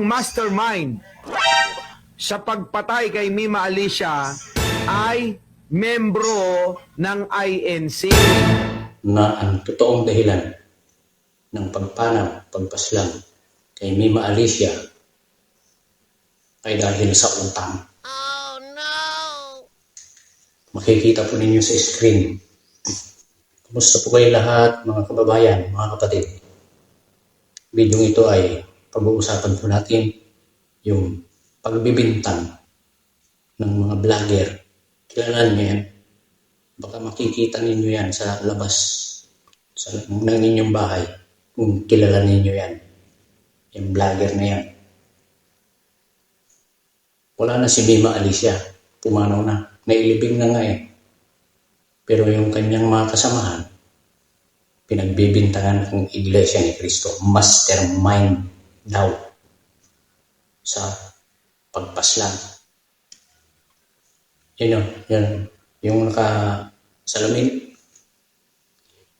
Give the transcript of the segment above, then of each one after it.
Mastermind sa pagpatay kay Mima Alicia ay membro ng INC. Na ang totoong dahilan ng pagpanaw, pagpaslang kay Mima Alicia ay dahil sa utang. Oh no! Makikita po ninyo sa screen. Kumusta po kayo lahat, mga kababayan, mga kapatid? Video ito ay pag-uusapan po natin yung pagbibintang ng mga vlogger. Kilala niyo yan? Baka makikita ninyo yan sa labas ng inyong bahay kung kilala ninyo yan. Yung vlogger na yan. Wala na si Mima Alicia. Pumanaw na. Nailibing na nga eh. Pero yung kanyang mga kasamahan, pinagbibintangan ng Iglesia ni Cristo. Mastermind daw sa pagpaslang. Yan. Yung nakasalamin.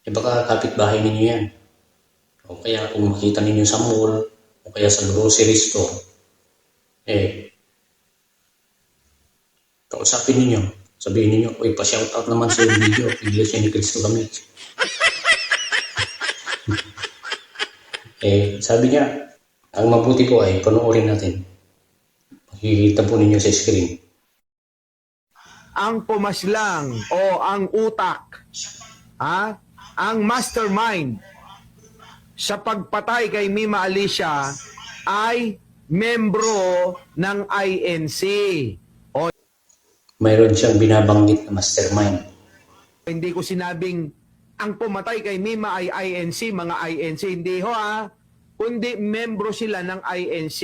Eh baka kapitbahay ninyo yan. O kaya kung makita ninyo sa mall, o kaya sa grocery store, kausapin ninyo. Sabihin ninyo, uy, pa-shoutout naman sa yung video. Iglesia ni Cristo kami. Sabi niya, ang mabuti po ay panoorin natin. Makikita po ninyo sa screen. Ang pumaslang o ang utak, ang mastermind sa pagpatay kay Mima Alicia ay membro ng INC. O Mayroon siyang binabanggit na mastermind. hindi ko sinabing ang pumatay kay Mima ay INC, mga INC. Hindi ho kundi membro sila ng INC.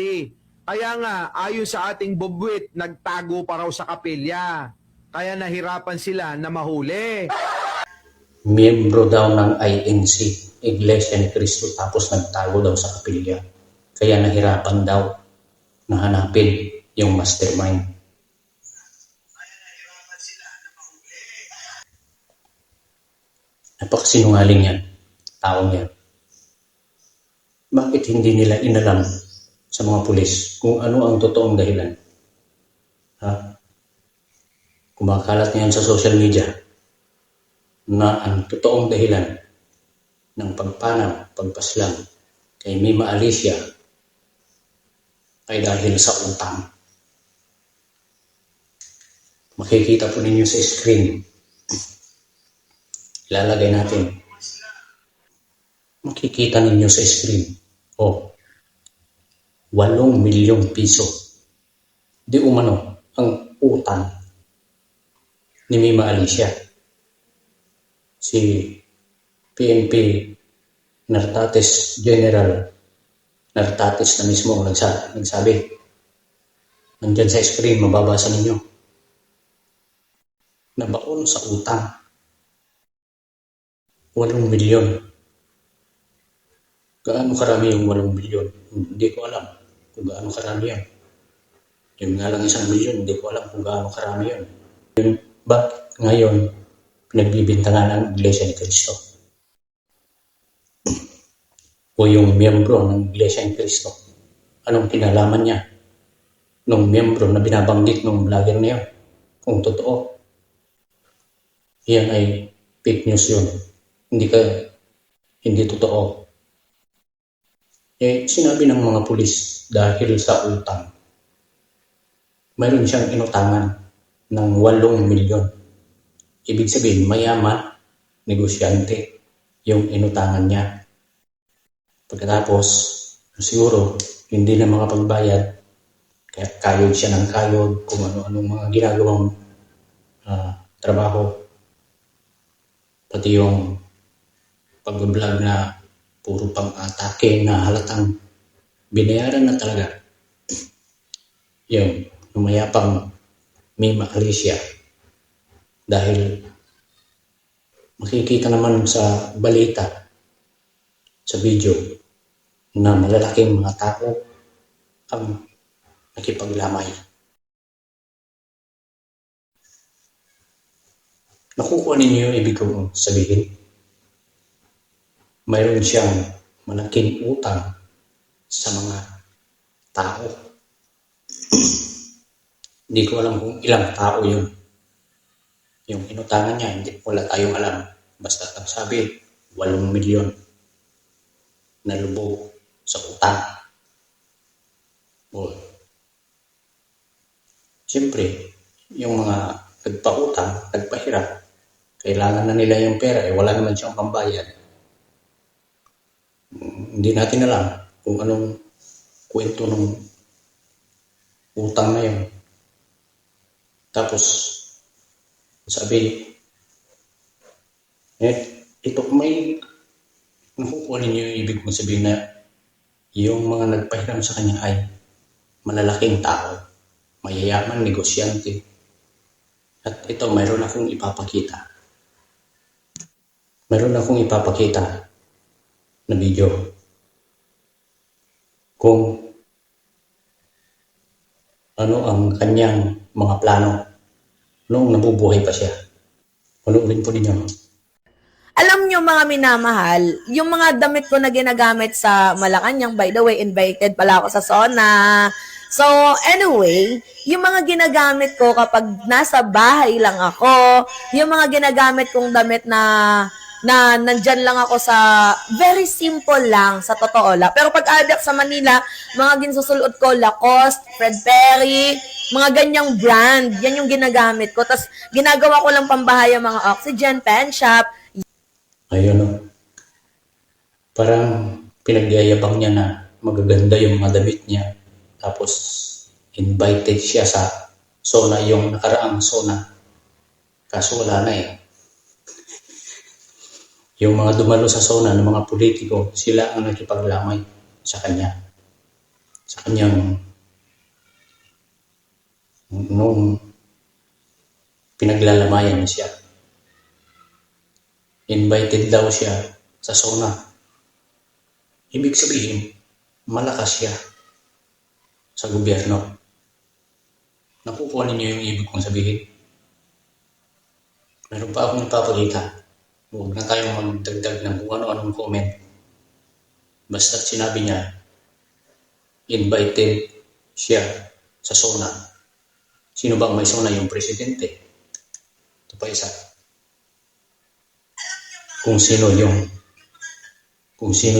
Kaya nga, ayon sa ating bubwit, nagtago pa raw sa kapilya. Kaya nahirapan sila na mahuli. Miyembro daw ng INC, Iglesia ni Cristo, tapos nagtago daw sa kapilya. Kaya nahirapan daw na hanapin yung mastermind. Napakasinungaling yan, taong yan. Bakit hindi nila inalam sa mga pulis kung ano ang totoong dahilan? Kumakalat ngayon sa social media na ang totoong dahilan ng pagpanaw, pagpaslang kay Mima Alicia ay dahil sa utang. Makikita po ninyo sa screen. Ilalagay natin. Makikita ninyo sa screen. 8 milyong piso. Di umano ang utang ni Mima Alicia. Si PNP Nartates General Nartates na mismo ang nagsabi. Nandyan sa screen, mababasa ninyo. Nabaon sa utang. 8 milyon. Gaano karami yung 8 milyon? Hindi ko alam kung gaano karami yan. Yung nga lang 1 milyon, hindi ko alam kung gaano karami yan. Bakit ngayon pinagbibintangan ang Iglesia ni Cristo? O yung miyembro ng Iglesia ni Cristo? Anong kinalaman niya nung miyembro na binabanggit ng vlogger niya? Kung totoo, yan ay fake news yun. Hindi totoo. Sinabi ng mga pulis dahil sa utang. Mayroon siyang inutangan ng 8 milyon. Ibig sabihin, mayaman, negosyante yung inutangan niya. Pagkatapos, siguro, hindi na makapagbayad. Kaya kayod siya ng kayod kung ano-anong mga ginagawang trabaho. Pati yung pag-vlog na puro pang-atake na halatang binayaran na talaga. Yung lumayapang Mima Alicia. Dahil makikita naman sa balita, sa video, na malalaking mga tao ang nakipaglamay. Nakukuha ninyo yung ibig kong sabihin? Mayroon siyang malaking utang sa mga tao. Hindi ko alam kung ilang tao yun. Yung inutangan niya, hindi wala tayong alam. Basta ang sabi, 8 milyon na lubog sa utang. O, siyempre, yung mga nagpautang, nagpahirap, kailangan na nila yung pera, wala naman siyang pambayad. Hindi natin alam kung anong kwento ng utang na yun. Tapos, sabi, ito may nakukuha ninyo yung ibig kong sabihin na yung mga nagpahiram sa kanya ay malalaking tao, mayayaman, negosyante. At ito, mayroon akong ipapakita. Mayroon akong ipapakita na video kung ano ang kanyang mga plano noong nabubuhay pa siya. Panoorin po ninyo. Alam nyo mga minamahal, yung mga damit ko na ginagamit sa Malacanang, by the way, invited pala ako sa sauna. So, anyway, yung mga ginagamit ko kapag nasa bahay lang ako, yung mga ginagamit kong damit na nandyan lang ako sa very simple lang, sa totoo lang. Pero pag adak sa Manila, mga ginsusulot ko, Lacoste, Fred Perry, mga ganyang brand, yan yung ginagamit ko. Tapos, ginagawa ko lang pambahay ang mga Oxygen, Pen Shop. Ayun o. Parang pinagyayabang niya na magaganda yung mga damit niya. Tapos, invited siya sa sauna, yung nakaraang sauna. Kaso wala na eh. Yung mga dumalo sa sauna ng mga politiko, sila ang nakipaglamay sa kanya. Sa kanyang nung pinaglalamayan niya siya. Invited daw siya sa sauna. Ibig sabihin, malakas siya sa gobyerno. Nakukuha ninyo yung ibig kong sabihin. Meron pa akong ipapakita. Huwag na tayong magdagdag ng kung ano-anong comment. Basta sinabi niya, invited siya sa sauna. Sino bang may sauna? Yung presidente. Ito pa isa. Kung sino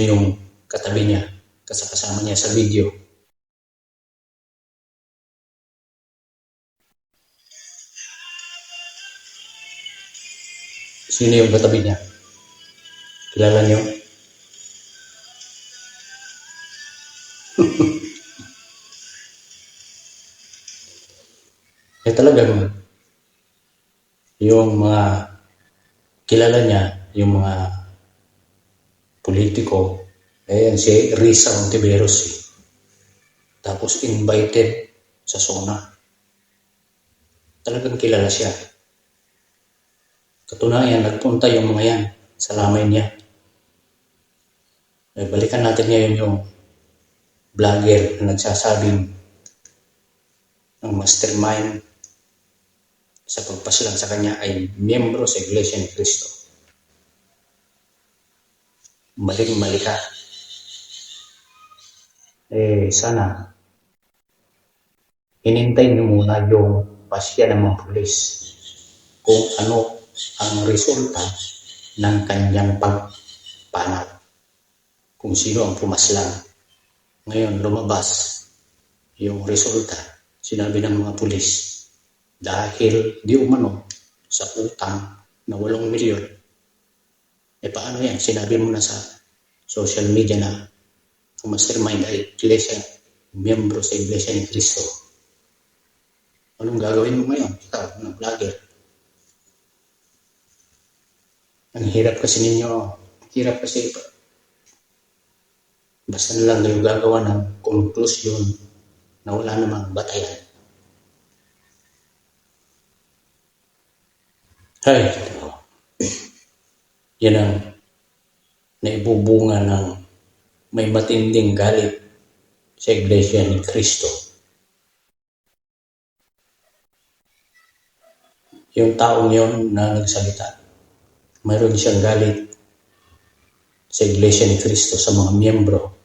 yung katabi niya, kasama niya sa video. Sino yung katabi niya? Kilala niyo? Talagang yung mga kilala niya, yung mga politiko, ayan si Risa Ontiveros eh. Tapos invited sa sauna. Talagang kilala siya. Katunayan, nagpunta yung mga yan sa lamay niya. Balikan natin ngayon yung vlogger na nagsasabing ang mastermind sa pagpaslang sa kanya ay miyembro sa Iglesia ni Cristo. Maling-mali ka. Sana hinintay niyo muna yung pasya ng mga pulis kung ano ang resulta ng kanyang pagpanat. Kung sino ang pumaslang. Ngayon, lumabas yung resulta. Sinabi ng mga pulis, dahil di umano sa utang na 8 milyon, paano yan? Sinabi mo na sa social media na ang mastermind ay iglesia, miyembro sa Iglesia ni Cristo. Anong gagawin mo ngayon? Ikaw, ng vlogger. Ang hirap kasi ninyo. Hirap kasi basta na lang kayo gagawa ng konklusyon na wala namang batayan. Ay, yan ang naibubunga ng may matinding galit sa Iglesia ni Cristo. Yung taong yun na nagsalita, mayroon siyang galit sa Iglesia ni Cristo, sa mga miyembro.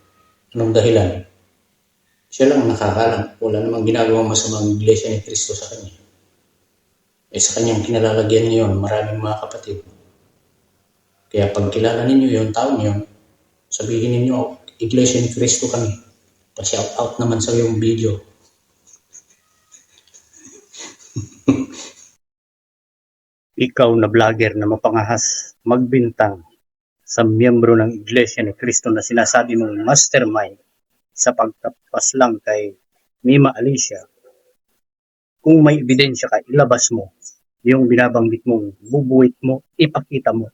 Anong dahilan? Siya lang nakakalam. Wala namang ginagawang masamang iglesia ni Kristo sa kanya. Sa kanyang kinalalagyan niyo yun, maraming mga kapatid. Kaya pag kilala ninyo yung taong yun, sabihin ninyo, iglesia ni Kristo kami. Pa-shout out naman sa yung video. Ikaw na vlogger na mapangahas, magbintang sa miyembro ng Iglesia ni Cristo na sinasabi mong mastermind sa pagtapas lang kay Mima Alicia. Kung may ebidensya ka, ilabas mo. Yung binabanggit mong bubuwit mo, ipakita mo.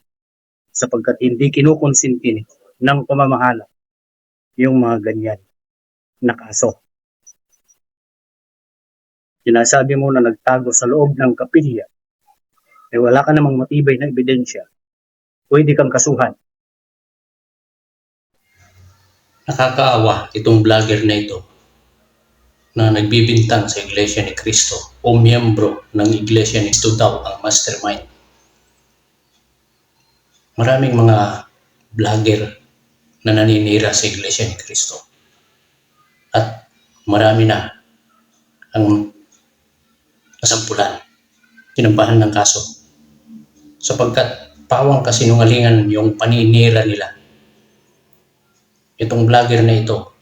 Sapagkat hindi kinukonsinti ng pamamahala yung mga ganyan na kaso. Sinasabi mo na nagtago sa loob ng kapilya, wala ka namang matibay na ebidensya, pwede kang kasuhan. Nakakaawa itong vlogger na ito na nagbibintang sa Iglesia ni Cristo o miyembro ng Iglesia ni Cristo daw ang mastermind. Maraming mga vlogger na naninira sa Iglesia ni Cristo. At marami na ang nasampulan, sinampahan ng kaso. Sapagkat pawang kasinungalingan yung paninira nila. Itong vlogger na ito,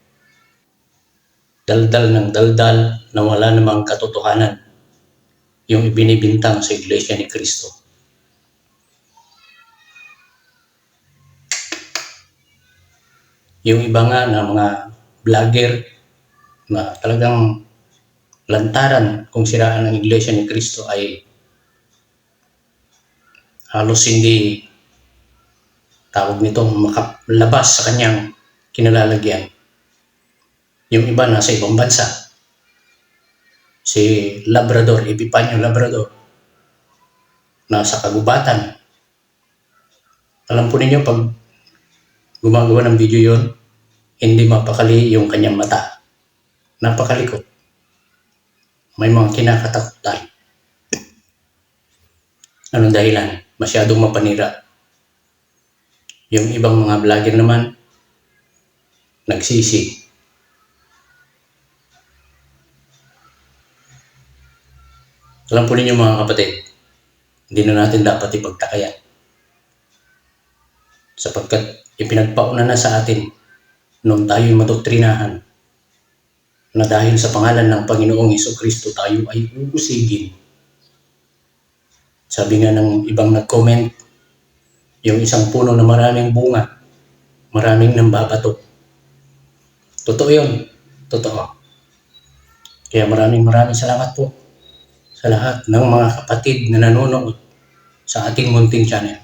daldal ng daldal na wala namang katotohanan yung ibinibintang sa Iglesia ni Cristo. Yung iba nga na mga vlogger na talagang lantaran kung siraan ng Iglesia ni Cristo ay halos hindi tawag nito makalabas sa kanyang kinalalagyan. Yung iba nasa ibang bansa. Si Labrador, Epipanyo Labrador, nasa kagubatan. Alam po ninyo, pag gumagawa ng video yon, hindi mapakali yung kanyang mata. Napakalikot. May mga kinakatakutan. Anong dahilan? Masyadong mapanira. Yung ibang mga vlogger naman, nagsisi. Alam po ninyo mga kapatid, hindi na natin dapat ipagtakayan. Sapagkat ipinagpauna na sa atin noong tayo'y madoktrinahan na dahil sa pangalan ng Panginoong Hesukristo tayo ay uusigin. Sabi nga ng ibang nag-comment, yung isang puno na maraming bunga, maraming nambabato. Totoo yun. Totoo. Kaya maraming salamat po sa lahat ng mga kapatid na nanonood sa ating munting channel.